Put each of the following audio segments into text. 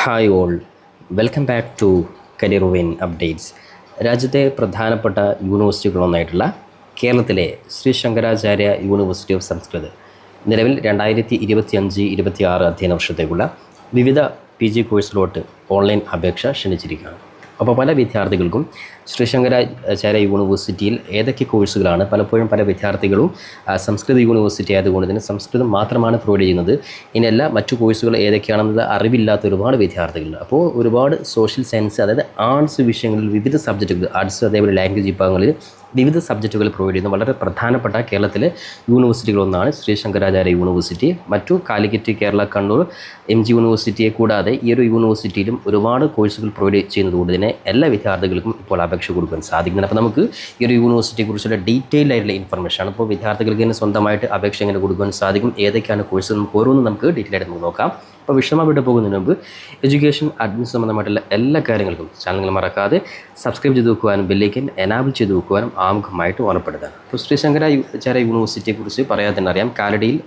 Hi all, welcome back to career win updates. രാജ്യത്തെ പ്രധാനപ്പെട്ട യൂണിവേഴ്സിറ്റികളൊന്നായിട്ടുള്ള കേരളത്തിലെ ശ്രീ ശങ്കരാചാര്യ യൂണിവേഴ്സിറ്റി ഓഫ് സംസ്കൃത് നിലവിൽ 2025-26 അധ്യയന വർഷത്തേക്കുള്ള വിവിധ PG കോഴ്സിലോട്ട് ഓൺലൈൻ അപേക്ഷ ക്ഷണിച്ചിരിക്കുകയാണ്. അപ്പോൾ പല വിദ്യാർത്ഥികൾക്കും ശ്രീ ശങ്കരാചാര്യ യൂണിവേഴ്സിറ്റിയിൽ ഏതൊക്കെ കോഴ്സുകളാണ്, പലപ്പോഴും പല വിദ്യാർത്ഥികളും സംസ്കൃത യൂണിവേഴ്സിറ്റി ആയതുകൊണ്ട് തന്നെ സംസ്കൃതം മാത്രമാണ് പ്രൊവൈഡ് ചെയ്യുന്നത്. ഇനിയല്ല മറ്റു കോഴ്സുകൾ ഏതൊക്കെയാണെന്നുള്ള അറിവില്ലാത്ത ഒരുപാട് വിദ്യാർത്ഥികളുണ്ട്. അപ്പോൾ ഒരുപാട് സോഷ്യൽ സയൻസ്, അതായത് ആർട്സ് വിഷയങ്ങളിൽ വിവിധ സബ്ജക്റ്റുകൾ, ആർട്സ് അതേപോലെ ലാംഗ്വേജ് വിഭാഗങ്ങളിൽ വിവിധ സബ്ജക്റ്റുകൾ പ്രൊവൈഡ് ചെയ്യുന്ന വളരെ പ്രധാനപ്പെട്ട കേരളത്തിലെ യൂണിവേഴ്സിറ്റികളൊന്നാണ് ശ്രീ ശങ്കരാചാര്യ യൂണിവേഴ്സിറ്റി. മറ്റു കാലിക്കറ്റ്, കേരള, കണ്ണൂർ, MG യൂണിവേഴ്സിറ്റിയെ കൂടാതെ ഈ ഒരു യൂണിവേഴ്സിറ്റിയിലും ഒരുപാട് കോഴ്സുകൾ പ്രൊവൈഡ് ചെയ്യുന്നതുകൊണ്ട് തന്നെ എല്ലാ വിദ്യാർത്ഥികൾക്കും ഇപ്പോൾ അപേക്ഷ കൊടുക്കാൻ സാധിക്കുന്നുണ്ട്. അപ്പോൾ നമുക്ക് ഈ ഒരു യൂണിവേഴ്സിറ്റിയെക്കുറിച്ചുള്ള ഡീറ്റെയിൽ ആയിട്ടുള്ള ഇൻഫർമേഷൻ ആണ്. ഇപ്പോൾ വിദ്യാർത്ഥികൾക്ക് തന്നെ സ്വന്തമായിട്ട് അപേക്ഷ എങ്ങനെ കൊടുക്കാൻ സാധിക്കും, ഏതൊക്കെയാണ് കോഴ്സ്, നമുക്ക് ഓരോന്നും നമുക്ക് ഡീറ്റെയിൽ ആയിട്ട് നമുക്ക് നോക്കാം. അപ്പോൾ വിഷമമായിട്ട് പോകുന്നതിന് മുമ്പ് എഡ്യൂക്കേഷൻ, അഡ്മിഷൻ സംബന്ധമായിട്ടുള്ള എല്ലാ കാര്യങ്ങൾക്കും ചാനലുകൾ മറക്കാതെ സബ്സ്ക്രൈബ് ചെയ്ത് വെക്കുവാനും ബെല്ലൈക്കൻ എനാബിൾ ചെയ്ത് വെക്കുവാനും ആമുഖമായിട്ട് ഓർമ്മപ്പെടുത്താം. ഇപ്പോൾ ശ്രീ ശങ്കരാചാര്യ യൂണിവേഴ്സിറ്റിയെക്കുറിച്ച് പറയാതെ തന്നെ അറിയാം. കാലടിയിൽ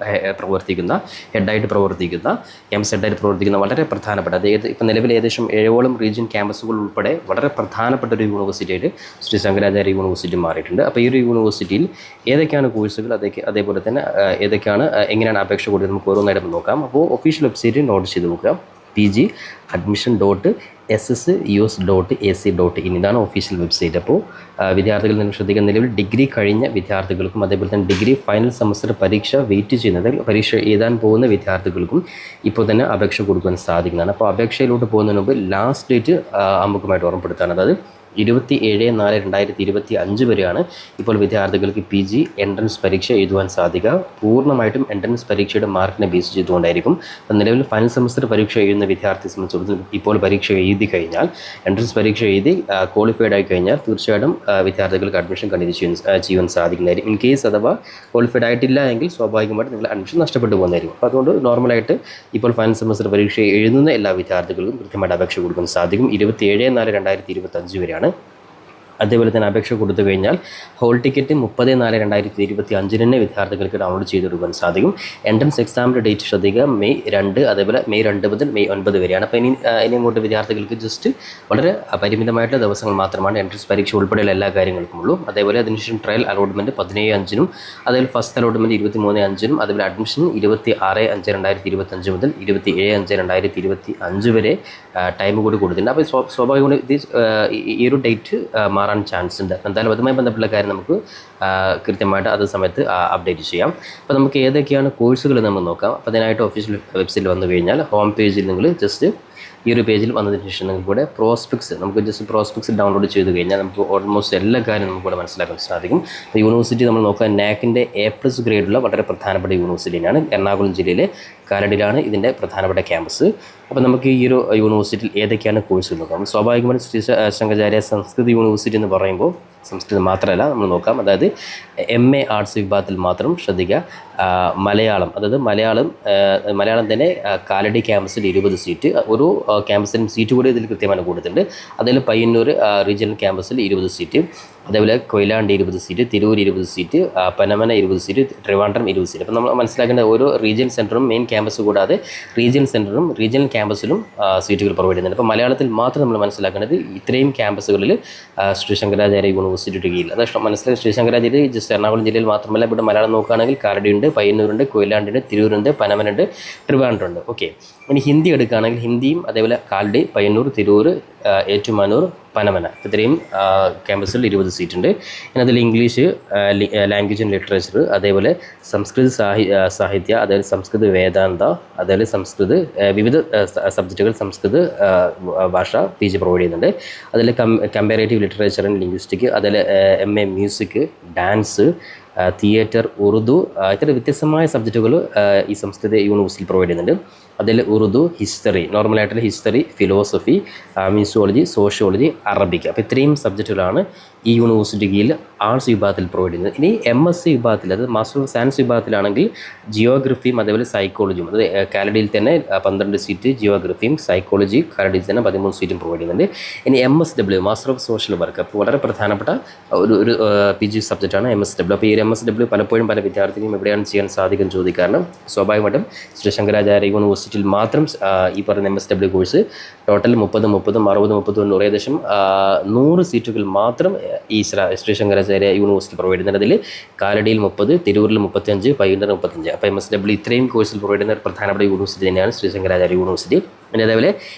പ്രവർത്തിക്കുന്ന ഹെഡായിട്ട് പ്രവർത്തിക്കുന്ന, ക്യാമ്പസ് ഹെഡായിട്ട് പ്രവർത്തിക്കുന്ന വളരെ പ്രധാനപ്പെട്ട, അതായത് ഇപ്പോൾ നിലവിൽ ഏകദേശം 7ഓളം റീജിയൻ ക്യാമ്പസുകൾ ഉൾപ്പെടെ വളരെ പ്രധാനപ്പെട്ട ഒരു യൂണിവേഴ്സിറ്റിയായിട്ട് ശ്രീ ശങ്കരാചാര്യ യൂണിവേഴ്സിറ്റി മാറിയിട്ടുണ്ട്. അപ്പോൾ ഈ ഒരു യൂണിവേഴ്സിറ്റിയിൽ ഏതൊക്കെയാണ് കോഴ്സുകൾ, അതേപോലെ തന്നെ ഏതൊക്കെയാണ്, എങ്ങനെയാണ് അപേക്ഷ കൊടുക്കുന്നത്, നമുക്ക് ഓരോന്നായിട്ട് നോക്കാം. അപ്പോൾ ഒഫീഷ്യൽ വെബ്സൈറ്റ് നോട്ട് ചെയ്ത് നോക്കുക. pgadmission.ss.us.ac.in ഇതാണ് ഒഫീഷ്യൽ വെബ്സൈറ്റ്. അപ്പോൾ വിദ്യാർത്ഥികൾ നിങ്ങൾ ശ്രദ്ധിക്കുന്ന, നിലവിൽ ഡിഗ്രി കഴിഞ്ഞ വിദ്യാർത്ഥികൾക്കും അതേപോലെ തന്നെ ഡിഗ്രി ഫൈനൽ സെമസ്റ്റർ പരീക്ഷ വെയിറ്റ് ചെയ്യുന്നത്, പരീക്ഷ എഴുതാൻ പോകുന്ന വിദ്യാർത്ഥികൾക്കും ഇപ്പോൾ തന്നെ അപേക്ഷ കൊടുക്കാൻ സാധിക്കുന്നതാണ്. അപ്പോൾ അപേക്ഷയിലോട്ട് പോകുന്നതിന് മുമ്പ് ലാസ്റ്റ് ഡേറ്റ് ആമുഖമായിട്ട് ഓർമ്മപ്പെടുത്താണ്. അതായത് 27/4/2025 വരെയാണ് ഇപ്പോൾ വിദ്യാർത്ഥികൾക്ക് PG എൻട്രൻസ് പരീക്ഷ എഴുതുവാൻ സാധിക്കുക. പൂർണ്ണമായിട്ടും എൻട്രൻസ് പരീക്ഷയുടെ മാർക്കിനെ ബേസ് ചെയ്തുകൊണ്ടായിരിക്കും. നിലവിൽ ഫൈനൽ സെമസ്റ്റർ പരീക്ഷ എഴുതുന്ന വിദ്യാർത്ഥിയെ സംബന്ധിച്ചിടത്തോളം ഇപ്പോൾ പരീക്ഷ എഴുതി കഴിഞ്ഞാൽ, എൻട്രൻസ് പരീക്ഷ എഴുതി ക്വാളിഫൈഡ് ആയി കഴിഞ്ഞാൽ തീർച്ചയായിട്ടും വിദ്യാർത്ഥികൾക്ക് അഡ്മിഷൻ കണ്ടിന്യൂ ചെയ്യാൻ സാധിക്കുന്നതായിരിക്കും. ഇൻ കേസ് അഥവാ ക്വാളിഫൈഡ് ആയിട്ടില്ല എങ്കിൽ സ്വാഭാവികമായിട്ട് നിങ്ങൾ അഡ്മിഷൻ നഷ്ടപ്പെട്ടു പോകുന്നതായിരിക്കും. അപ്പോൾ അതുകൊണ്ട് നോർമലായിട്ട് ഇപ്പോൾ ഫൈനൽ സെമസ്റ്റർ പരീക്ഷ എഴുതുന്ന എല്ലാ വിദ്യാർത്ഥികൾക്കും കൃത്യമായിട്ട് അപേക്ഷ കൊടുക്കാൻ സാധിക്കും. 27/4/2025 വരെയാണ്. അതേപോലെ തന്നെ അപേക്ഷ കൊടുത്തു കഴിഞ്ഞാൽ ഹോൾ ടിക്കറ്റ് 30/4/2025 തന്നെ വിദ്യാർത്ഥികൾക്ക് ഡൗൺലോഡ് ചെയ്തെടുക്കാൻ സാധിക്കും. എൻട്രൻസ് എക്സാമിൻ്റെ ഡേറ്റ് ശ്രദ്ധിക്കുക, May 2, അതേപോലെ May 2 മുതൽ May 9 വരെയാണ്. അപ്പോൾ ഇനി അങ്ങോട്ട് വിദ്യാർത്ഥികൾക്ക് ജസ്റ്റ് വളരെ പരിമിതമായിട്ടുള്ള ദിവസങ്ങൾ മാത്രമാണ് എൻട്രൻസ് പരീക്ഷ ഉൾപ്പെടെയുള്ള എല്ലാ കാര്യങ്ങൾക്കും ഉള്ളൂ. അതേപോലെ അതിനുശേഷം ട്രയൽ അലോട്ട്മെൻറ്റ് 17/5-നും, അതേപോലെ ഫസ്റ്റ് അലോട്ട്മെൻറ്റ് 23/5-നും, അതേപോലെ അഡ്മിഷൻ 26/5/2025 മുതൽ 27/5/2025 വരെ ടൈം കൂടി കൊടുത്തിട്ടുണ്ട്. അപ്പോൾ സ്വാഭാവികമായി ഈ ഒരു ഡേറ്റ് മാറാൻ ചാൻസ് ഉണ്ട്. എന്തായാലും അതുമായി ബന്ധപ്പെട്ട കാര്യം നമുക്ക് കൃത്യമായിട്ട് അത് സമയത്ത് അപ്ഡേറ്റ് ചെയ്യാം. അപ്പോൾ നമുക്ക് ഏതൊക്കെയാണ് കോഴ്സുകൾ നമ്മൾ നോക്കാം. അപ്പോൾ അതിനായിട്ട് ഒഫീഷ്യൽ വെബ്സൈറ്റിൽ വന്നു കഴിഞ്ഞാൽ ഹോം പേജിൽ നിങ്ങൾ ജസ്റ്റ് ഈ ഒരു പേജിൽ വന്നതിന് ശേഷം നിങ്ങൾക്ക് കൂടെ നമുക്ക് ജസ്റ്റ് പ്രോസ്പെക്ട്സ് ഡൗൺലോഡ് ചെയ്ത് കഴിഞ്ഞാൽ നമുക്ക് ഓൾമോസ്റ്റ് എല്ലാ കാര്യം നമുക്കിവിടെ മനസ്സിലാക്കാൻ സാധിക്കും. അപ്പോൾ യൂണിവേഴ്സിറ്റി നമ്മൾ നോക്കുക, NAAC-ന്റെ A+ ഗ്രേഡുള്ള വളരെ പ്രധാനപ്പെട്ട യൂണിവേഴ്സിറ്റിയാണ്. എറണാകുളം ജില്ലയിലെ കാലടിയിലാണ് ഇതിൻ്റെ പ്രധാനപ്പെട്ട ക്യാമ്പസ്. അപ്പോൾ നമുക്ക് ഈ ഒരു യൂണിവേഴ്സിറ്റിയിൽ ഏതൊക്കെയാണ് കോഴ്സുകൾ നോക്കാം. സ്വാഭാവികമായും ശ്രീ ശങ്കരാചാര്യ സംസ്കൃത യൂണിവേഴ്സിറ്റി എന്ന് പറയുമ്പോൾ സംസ്കൃതം മാത്രമല്ല നമ്മൾ നോക്കാം. അതായത് MA ആർട്സ് വിഭാഗത്തിൽ മാത്രം ശ്രദ്ധിക്കുക. മലയാളം, അതായത് മലയാളം തന്നെ കാലടി ക്യാമ്പസിൽ 20 സീറ്റ്, ഒരു ക്യാമ്പസിലും സീറ്റ് കൂടി ഇതിൽ കൃത്യമായി കൊടുത്തിട്ടുണ്ട്. അതിൽ പയ്യന്നൂർ റീജിയണൽ ക്യാമ്പസിൽ 20 സീറ്റ്, അതേപോലെ Koyilandy 20 seat, Tirur 20 seat, Panamana 20 seat, Trivandrum 20 seat. അപ്പോൾ നമ്മൾ മനസ്സിലാക്കേണ്ട ഓരോ റീജിയൻ സെൻറ്ററും മെയിൻ ക്യാമ്പസ് കൂടാതെ റീജിയൻ സെൻറ്ററും റീജിയണൽ ക്യാമ്പസിലും സീറ്റുകൾ പ്രൊവൈഡ് ചെയ്യുന്നുണ്ട്. അപ്പോൾ മലയാളത്തിൽ മാത്രം നമ്മൾ മനസ്സിലാക്കേണ്ടത് ഇത്രയും ക്യാമ്പസുകളിൽ ശ്രീ ശങ്കരാചാര്യ യൂണിവേഴ്സിറ്റിയുടെ കീഴിൽ, അത് മനസ്സിലാക്കി. ശ്രീ ശങ്കരാചാര്യ ജസ്റ്റ് എറണാകുളം ജില്ലയിൽ മാത്രമല്ല, ഇവിടെ മലയാളം നോക്കുകയാണെങ്കിൽ കാലടിയുണ്ട്, പയ്യന്നൂരുണ്ട്, കൊയിലാണ്ടിയുണ്ട്, തിരൂരുണ്ട്, പനമനുണ്ട്, ട്രിവാൻഡ്രം. ഓക്കെ, ഇനി ഹിന്ദി എടുക്കുകയാണെങ്കിൽ ഹിന്ദിയും അതേപോലെ കാലടി, പയ്യന്നൂർ, തിരൂർ, ഏറ്റുമാനൂർ, പനമന ഇത്രയും ക്യാമ്പസിൽ 20 സീറ്റ് ഉണ്ട്. ഇനി അതിൽ ഇംഗ്ലീഷ്, ലാംഗ്വേജ് ആൻഡ് ലിറ്ററേച്ചർ, അതേപോലെ സംസ്കൃത സാഹിത്യ, അതേപോലെ സംസ്കൃത വേദാന്ത, അതേപോലെ വിവിധ സബ്ജക്റ്റുകൾ സംസ്കൃത ഭാഷ PG പ്രൊവൈഡ് ചെയ്യുന്നുണ്ട്. അതിൽ കമ്പാരേറ്റീവ് ലിറ്ററേച്ചർ ആൻഡ് ലിംഗ്വിസ്റ്റിക്, അതിൽ MA music, dance, theatre, Urdu, ഇത്തരം വ്യത്യസ്തമായ സബ്ജക്റ്റുകൾ ഈ സംസ്കൃത യൂണിവേഴ്സിറ്റി പ്രൊവൈഡ് ചെയ്യുന്നുണ്ട്. അതിൽ ഉറുദു, ഹിസ്റ്ററി, നോർമലായിട്ടുള്ള history, philosophy, museology, sociology, Arabic, അപ്പോൾ ഇത്രയും സബ്ജക്റ്റുകളാണ് ഈ യൂണിവേഴ്സിറ്റി കീഴിൽ ആർട്സ് വിഭാഗത്തിൽ പ്രൊവൈഡ് ചെയ്യുന്നത്. ഇനി MSc വിഭാഗത്തിൽ, അതായത് മാസ്റ്റർ ഓഫ് സയൻസ് വിഭാഗത്തിലാണെങ്കിൽ ജിയോഗ്രഫിയും അതേപോലെ സൈക്കോളജിയും, അത് കാലഡിയിൽ തന്നെ 12 സീറ്റ് ജിയോഗ്രഫിയും സൈക്കോളജി കാലഡിയിൽ തന്നെ 13 സീറ്റും പ്രൊവൈഡ് ചെയ്യുന്നുണ്ട്. ഇനി MSW master of social work, അപ്പോൾ വളരെ പ്രധാനപ്പെട്ട ഒരു PG സബ്ജക്റ്റാണ് MSW. അപ്പോൾ ഈ ഒരു MSW പലപ്പോഴും പല വിദ്യാർത്ഥികളും എവിടെയാണ് ചെയ്യാൻ സാധിക്കും ചോദിക്കാറുണ്ട്. സ്വാഭാവികമായിട്ടും ശ്രീ ശങ്കരാചാര്യ യൂണിവേഴ്സിറ്റിയിൽ മാത്രം ഈ പറയുന്ന MSW കോഴ്സ് ടോട്ടൽ 30, 60, 90, ഏകദേശം 100 സീറ്റുകൾ മാത്രം ഈ ശ്രീ ശങ്കരാചാര്യ യൂണിവേഴ്സിറ്റി പ്രൊവൈഡ് ചെയ്യുന്നത്. അതിൽ കാലടിയിൽ 30, തിരൂരിൽ 35, പയ്യന്നൂർ 35. അപ്പോൾ MSW ഇത്രയും കോഴ്സിൽ പ്രൊവൈഡ് ചെയ്യുന്ന ഒരു പ്രധാനപ്പെട്ട യൂണിവേഴ്സിറ്റി തന്നെയാണ് ശ്രീ ശങ്കരാചാര്യ യൂണിവേഴ്സിറ്റി. പിന്നെ അതേപോലെ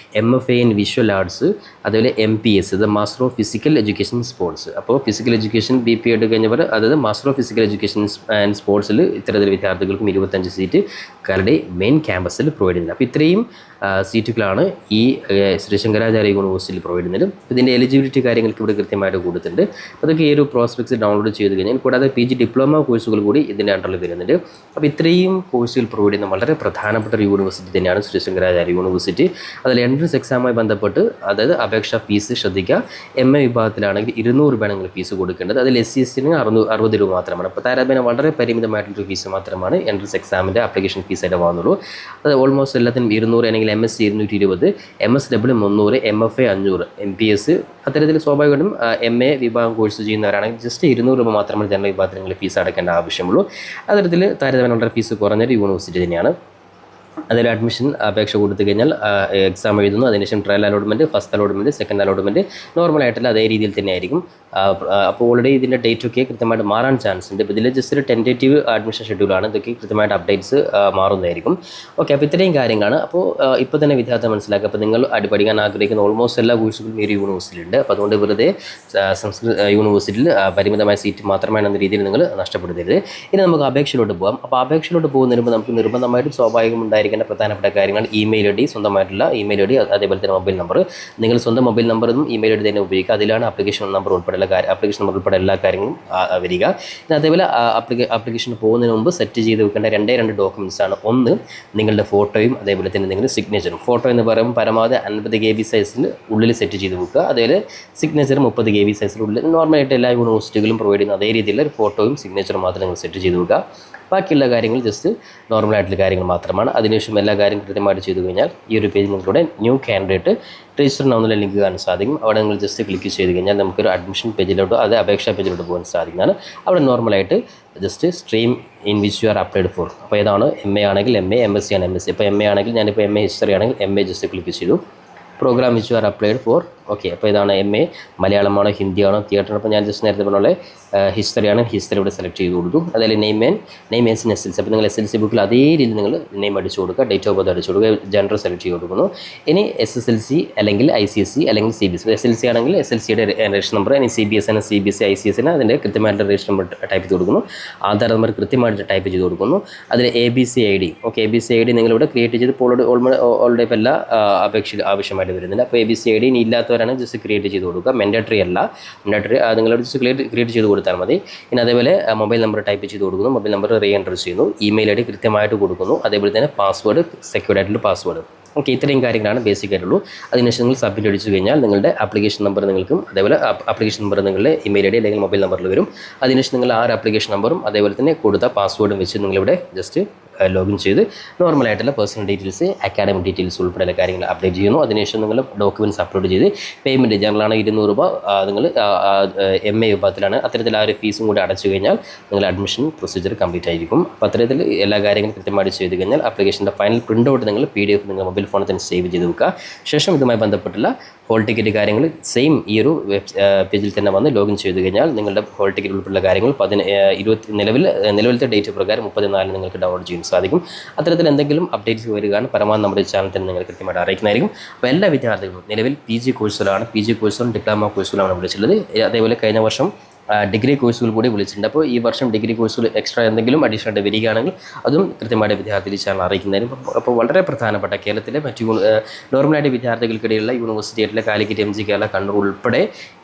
MFA ഇൻ വിഷ്വൽ ആർട്സ്, അതേപോലെ MPS, ഇത് master of physical education sports. അപ്പോൾ ഫിസിക്കൽ എഡ്യൂക്കേഷൻ BP എടുത്ത് കഴിഞ്ഞവർ, അതായത് master of physical education and സ്പോർട്സിൽ ഇത്തരത്തിൽ വിദ്യാർത്ഥികൾക്കും 25 സീറ്റ് കാലടി മെയിൻ ക്യാമ്പസിൽ പ്രൊവൈഡ് ചെയ്യുന്നത്. അപ്പോൾ ഇത്രയും സീറ്റുകളാണ് ഈ ശ്രീ ശങ്കരാചാര്യ യൂണിവേഴ്സിറ്റിയിൽ പ്രൊവൈഡ് ചെയ്യുന്നത്. ഇതിൻ്റെ എലിജിബിലിറ്റി കാര്യങ്ങൾക്ക് ഇവിടെ കൃത്യമായിട്ട് കൊടുത്തിട്ടുണ്ട്. അതൊക്കെ ഈ ഒരു പ്രോസ്പെക്ട്സ് ഡൗൺലോഡ് ചെയ്ത് കഴിഞ്ഞാൽ, കൂടാതെ PG ഡിപ്ലോമ കോഴ്സുകൾ കൂടി ഇതിൻ്റെ അണ്ടറിൽ വരുന്നുണ്ട്. അപ്പോൾ ഇത്രയും കോഴ്സുകൾ പ്രൊവൈഡ് ചെയ്യുന്ന വളരെ പ്രധാനപ്പെട്ട ഒരു യൂണിവേഴ്സിറ്റി തന്നെയാണ് ശ്രീ ശങ്കരാചാര്യ യൂണിവേഴ്സിറ്റി. അതിൽ എൻട്രൻസ് എക്സാമുമായി ബന്ധപ്പെട്ട്, അതായത് അപേക്ഷാ ഫീസ് ശ്രദ്ധിക്കുക. MA വിഭാഗത്തിലാണെങ്കിൽ 200 രൂപയാണ് നിങ്ങൾ ഫീസ് കൊടുക്കേണ്ടത്. അതിൽ SC/ST 60 രൂപ മാത്രമാണ്. അപ്പോൾ താരതമ്യേന വളരെ പരിമിതമായിട്ടുള്ളൊരു ഫീസ് മാത്രമാണ് എൻട്രൻസ് എക്സാമിൻ്റെ ആപ്ലിക്കേഷൻ ഫീസായിട്ട് വന്നുള്ളൂ. അത് ഓൾമോസ്റ്റ് എല്ലാത്തിനും 200, അല്ലെങ്കിൽ MSc 220, MSW 300, MFA 500, MPS അത്തരത്തിൽ സ്വാഭാവികമായിട്ടും MA വിഭാഗം കോഴ്സ് ചെയ്യുന്നവരാണെങ്കിൽ ജസ്റ്റ് 200 രൂപ മാത്രമേ ജനറൽ വിഭാഗത്തിൽ നിങ്ങൾ ഫീസ് അടയ്ക്കേണ്ട ആവശ്യമുള്ളൂ. അത്തരത്തിൽ താരതമ്യേന ഫീസ് കുറഞ്ഞൊരു യൂണിവേഴ്സിറ്റി തന്നെയാണ്. അതിൽ അഡ്മിഷൻ അപേക്ഷ കൊടുത്തു കഴിഞ്ഞാൽ എക്സാം എഴുതുന്നു. അതിനുശേഷം trial allotment, first allotment, second allotment നോർമലായിട്ടുള്ള അതേ രീതിയിൽ തന്നെ ആയിരിക്കും. അപ്പോൾ ഓൾറെഡി ഇതിൻ്റെ ഡേറ്റൊക്കെ കൃത്യമായിട്ട് മാറാൻ ചാൻസ് ഉണ്ട്. ഇപ്പോൾ ഇതിൽ ജസ്റ്റ് ഒരു ടെൻറ്റേറ്റീവ് അഡ്മിഷൻ ഷെഡ്യൂളാണ്. ഇതൊക്കെ കൃത്യമായിട്ട് അപ്ഡേറ്റ്സ് മാറുന്നതായിരിക്കും. ഓക്കെ, അപ്പോൾ ഇത്രയും കാര്യങ്ങളാണ്. അപ്പോൾ ഇപ്പോൾ തന്നെ വിദ്യാർത്ഥി മനസ്സിലാക്കുക. അപ്പോൾ നിങ്ങൾ പഠിക്കാൻ ആഗ്രഹിക്കുന്ന ഓൾമോസ്റ്റ് എല്ലാ കോഴ്സുകളും ഈ ഒരു യൂണിവേഴ്സിറ്റിയിലുണ്ട്. അപ്പോൾ അതുകൊണ്ട് വെറുതെ സംസ്കൃത യൂണിവേഴ്സിറ്റിയിൽ പരിമിതമായ സീറ്റ് മാത്രമാണ് എന്ന രീതിയിൽ നിങ്ങൾ നഷ്ടപ്പെടുത്തരുത്. ഇനി നമുക്ക് അപേക്ഷയിലോട്ട് പോകാം. അപ്പോൾ അപേക്ഷയിലോട്ട് പോകുന്നതിന് മുമ്പ് നമുക്ക് നിർബന്ധമായിട്ടും സ്വാഭാവികം ഉണ്ടായിരിക്കേണ്ട പ്രധാനപ്പെട്ട കാര്യങ്ങൾ ഇമെയിൽ ID, സ്വന്തമായിട്ടുള്ള ഇമെയിൽ ID, അതേപോലെ തന്നെ മൊബൈൽ നമ്പർ. നിങ്ങൾ സ്വന്തം മൊബൈൽ നമ്പറും ഇമെയിൽ ID തന്നെ ഉപയോഗിക്കുക. അതിലാണ് ആപ്ലിക്കേഷൻ നമ്പർ ഉൾപ്പെടെ എല്ലാ കാര്യങ്ങളും വരിക. പിന്നെ അതേപോലെ ആപ്ലിക്കേഷന് പോകുന്നതിന് മുമ്പ് സെറ്റ് ചെയ്ത് വെക്കേണ്ട 2 ഡോക്യുമെൻറ്റ്സ് ആണ്. ഒന്ന്, നിങ്ങളുടെ ഫോട്ടോയും അതേപോലെ തന്നെ നിങ്ങളുടെ സിഗ്നേച്ചറും. ഫോട്ടോ എന്ന് പറയുമ്പോൾ പരമാവധി 50 KB സൈസിന് ഉള്ളിൽ സെറ്റ് ചെയ്ത് വെക്കുക. അതേപോലെ സിഗ്നേച്ചർ 30 KB സൈസിനുള്ളിൽ. നോർമലായിട്ട് എല്ലാ യൂണിവേഴ്സിറ്റികളും പ്രൊവൈഡ് ചെയ്യുന്ന അതേ രീതിയിലുള്ള ഒരു ഫോട്ടോയും സിഗ്നേച്ചറും മാത്രം നിങ്ങൾ സെറ്റ് ചെയ്ത് വെക്കുക. ബാക്കിയുള്ള കാര്യങ്ങൾ ജസ്റ്റ് നോർമലായിട്ടുള്ള കാര്യങ്ങൾ മാത്രമാണ്. അതിനുശേഷം എല്ലാ കാര്യങ്ങളും കൃത്യമായിട്ട് ചെയ്തു കഴിഞ്ഞാൽ ഈ ഒരു പേജ് നിങ്ങളുടെ ന്യൂ കാൻഡിഡേറ്റ് രജിസ്റ്റർ ആവുന്ന ലിങ്ക് കാണാൻ സാധിക്കും. അവിടെ നിങ്ങൾ ജസ്റ്റ് ക്ലിക്ക് ചെയ്ത് കഴിഞ്ഞാൽ നമുക്കൊരു അഡ്മിഷൻ പേജിലോട്ടോ അത് അപേക്ഷാ പേജിലോട്ട് പോകാൻ സാധിക്കുന്നതാണ്. അവിടെ നോർമലായിട്ട് just stream in which you are applied four. അപ്പോൾ ഏതാണ് MA ആണെങ്കിൽ MA, MSc ആണ് MSc. ഇപ്പോൾ MA ആണെങ്കിൽ ഞാനിപ്പോൾ MA ഹിസ്റ്ററി ആണെങ്കിൽ MA ജസ്റ്റ് ക്ലിക്ക് ചെയ്തു. Programme which you are applied for. Okay, അപ്പോൾ ഇതാണ് MA. മലയാളമാണോ ഹിന്ദിയാണോ തിയേറ്റർ? അപ്പോൾ ഞാൻ ജസ്റ്റ് നേരത്തെ പറഞ്ഞ ഹിസ്റ്ററിയാണ്. ഹിസ്റ്ററി ഇവിടെ സെലക്ട് ചെയ്ത് കൊടുത്തു. അതായത് നെയിം ഇൻ SLC. അപ്പോൾ നിങ്ങൾ SLC ബുക്കിൽ അതേ രീതിയിൽ നിങ്ങൾ നെയിം അടിച്ചു കൊടുക്കുക, ഡേറ്റ് ഓഫ് ബർത്ത് അടിച്ചു കൊടുക്കുക, ജെൻഡർ സെലക്ട് ചെയ്ത് കൊടുക്കുന്നു. ഇനി SSLC അല്ലെങ്കിൽ ICSE അല്ലെങ്കിൽ CBSE. SLC ആണെങ്കിൽ SLCയുടെ രജിസ്റ്റർ നമ്പർ, ഇനി CBSE ആണ് CBSE, ICSE അതിൻ്റെ കൃത്യമായിട്ട് രജിസ്റ്റർ നമ്പർ ടൈപ്പ് ചെയ്ത് കൊടുക്കുന്നു. ആധാർ നമ്പർ കൃത്യമായിട്ട് ടൈപ്പ് ചെയ്ത് കൊടുക്കുന്നു. അതിൽ ABC ID. Okay, ABC ID നിങ്ങളിവിടെ ക്രിയേറ്റ് ചെയ്ത് ഓൾറെഡി ഇപ്പോൾ എല്ലാ അപേക്ഷ ആവശ്യമായിട്ട് വരുന്നില്ല. അപ്പോൾ ABC ID ഇനി ഇല്ലാത്തവരാണ് ജസ്റ്റ് ക്രിയേറ്റ് ചെയ്ത് കൊടുക്കുക. മെൻഡേറ്ററി അല്ല. മെൻഡേറ്ററി നിങ്ങളോട് ജസ്റ്റ് ക്രിയേറ്റ് ചെയ്ത് കൊടുത്താൽ മതി. ഇനി അതേപോലെ മൊബൈൽ നമ്പർ ടൈപ്പ് ചെയ്ത് കൊടുക്കുന്നു. മൊബൈൽ നമ്പർ എൻ്റർ ചെയ്യുന്നു. ഇമെയിൽ ID കൃത്യമായിട്ട് കൊടുക്കുന്നു. അതേപോലെ തന്നെ പാസ്വേഡ് സെക്യൂർഡ് ആയിട്ടുള്ള പാസ്വേഡ്. ഓക്കെ, ഇത്രയും കാര്യങ്ങളാണ് ബേസിക് ആയിട്ടുള്ളൂ. അതിനുശേഷം നിങ്ങൾ സബ്മിറ്റ് അടിച്ചു കഴിഞ്ഞാൽ നിങ്ങളുടെ ആപ്ലിക്കേഷൻ നമ്പർ നിങ്ങൾക്കും അതേപോലെ ആപ്ലിക്കേഷൻ നമ്പർ നിങ്ങളുടെ ഇമെയിൽ ID അല്ലെങ്കിൽ മൊബൈൽ നമ്പറിൽ വരും. അതിനുശേഷം നിങ്ങൾ ആ ഒരു ആപ്ലിക്കേഷൻ നമ്പറും അതേപോലെ തന്നെ കൊടുത്ത പാസ്വേഡും വെച്ച് നിങ്ങളിവിടെ ജസ്റ്റ് ലോഗിൻ ചെയ്ത് നോർമലായിട്ടുള്ള പേഴ്സണൽ ഡീറ്റെയിൽസ്, അക്കാഡമിക് ഡീറ്റെയിൽസ് ഉൾപ്പെടെയുള്ള കാര്യങ്ങൾ അപ്ഡേറ്റ് ചെയ്യുന്നു. അതിനുശേഷം നിങ്ങൾ ഡോക്യുമെൻറ്റ്സ് അപ്ലോഡ് ചെയ്ത് പേയ്മെൻറ്റ് ജനറലാണ് 200 രൂപ. നിങ്ങൾ MA വിഭാഗത്തിലാണ്. അത്തരത്തിൽ ആ ഒരു ഫീസും കൂടി അടച്ചു കഴിഞ്ഞാൽ നിങ്ങൾ അഡ്മിഷൻ പ്രൊസീജിയർ കംപ്ലീറ്റ് ആയിരിക്കും. അപ്പോൾ അത്തരത്തിൽ എല്ലാ കാര്യങ്ങളും കൃത്യമായിട്ട് ചെയ്ത് കഴിഞ്ഞാൽ ആപ്ലിക്കേഷൻ്റെ ഫൈനൽ പ്രിൻ്റ് ഔട്ട് നിങ്ങൾ PDF നിങ്ങൾ മൊബൈൽ ഫോണിൽ തന്നെ സേവ് ചെയ്ത് വെക്കുക. ശേഷം ഇതുമായി ബന്ധപ്പെട്ടുള്ള ഹോൾ ടിക്കറ്റ് കാര്യങ്ങൾ സെയിം ഈ ഒരു പേജിൽ തന്നെ വന്ന് ലോഗിൻ ചെയ്ത് കഴിഞ്ഞാൽ നിങ്ങളുടെ ഹോൾ ടിക്കറ്റ് ഉൾപ്പെടെയുള്ള കാര്യങ്ങൾ നിലവിലത്തെ ഡേറ്റ് പ്രകാരം 34 നിങ്ങൾക്ക് ഡൗൺലോഡ് ചെയ്യാൻ സാധിക്കും. അത്തരത്തിൽ എന്തെങ്കിലും അപ്ഡേറ്റ്സ് വരികയാണ് പരമാവധി നമ്മുടെ ചാനൽ തന്നെ നിങ്ങൾ കൃത്യമായിട്ട് അറിയിക്കുന്നതായിരിക്കും. അപ്പോൾ എല്ലാ വിദ്യാർത്ഥികളും നിലവിൽ PG കോഴ്സുകളാണ്, PG കോഴ്സുകളും ഡിപ്ലോമ കോഴ്സുകളാണ് വിളിച്ചുള്ളത്. അതേപോലെ കഴിഞ്ഞ വർഷം ഡിഗ്രി കോഴ്സുകൾ കൂടി വിളിച്ചിട്ടുണ്ട്. അപ്പോൾ ഈ വർഷം ഡിഗ്രി കോഴ്സുകൾ എക്സ്ട്രാ എന്തെങ്കിലും അഡീഷണൽ ആയിട്ട് വരികയാണെങ്കിൽ അതും കൃത്യമായിട്ട് വിദ്യാർത്ഥി ചാനൽ അറിയിക്കുന്നതായിരിക്കും. അപ്പോൾ വളരെ പ്രധാനപ്പെട്ട കേരളത്തിലെ മറ്റു നോർമലായിട്ട് വിദ്യാർത്ഥികൾക്കിടയിലുള്ള യൂണിവേഴ്സിറ്റി ആയിട്ടുള്ള കാലിക്കറ്റ്, MG, കേരള, കണ്ണൂർ ഉൾപ്പെടെ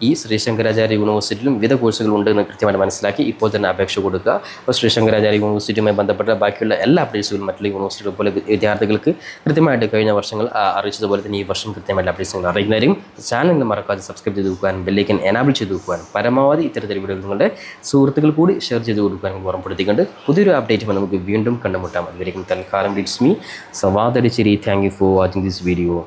ഈ ശ്രീശങ്കരാചാര്യ യൂണിവേഴ്സിറ്റിയിലും വിവിധ കോഴ്സുകളുണ്ട് എന്ന് കൃത്യമായിട്ട് മനസ്സിലാക്കി ഇപ്പോൾ തന്നെ അപേക്ഷ കൊടുക്കുക. അപ്പോൾ ശ്രീശങ്കരാചാര്യ യൂണിവേഴ്സിറ്റിയുമായി ബന്ധപ്പെട്ട ബാക്കിയുള്ള എല്ലാ അപ്ഡേറ്റ്സുകളും മറ്റുള്ള യൂണിവേഴ്സിറ്റികൾ പോലെ വിദ്യാർത്ഥികൾക്ക് കൃത്യമായിട്ട് കഴിഞ്ഞ വർഷങ്ങൾ അറിയിച്ചതുപോലെ തന്നെ ഈ വർഷം കൃത്യമായിട്ട് അപ്ഡേറ്റ്സുകൾ അറിയിക്കുന്നതായിരിക്കും. ചാനൽ മറക്കാതെ സബ്സ്ക്രൈബ് ചെയ്ത് വെക്കുവാനും ബെല്ലൈക്കൻ എനാബിൾ ചെയ്ത് വെക്കുവാനും പരമാവധി ഇത്തരത്തിൽ വീഡിയോ നിങ്ങളുടെ സുഹൃത്തുക്കൾ കൂടി ഷെയർ ചെയ്ത് കൊടുക്കാനും ഓർമ്മപ്പെടുത്തിക്കൊണ്ട് പുതിയൊരു അപ്ഡേറ്റുമായി നമുക്ക് വീണ്ടും കണ്ടുമുട്ടാം. അതുവരെയും തൽക്കാലം it's me Sawad Adicheri. Thank you for watching this video.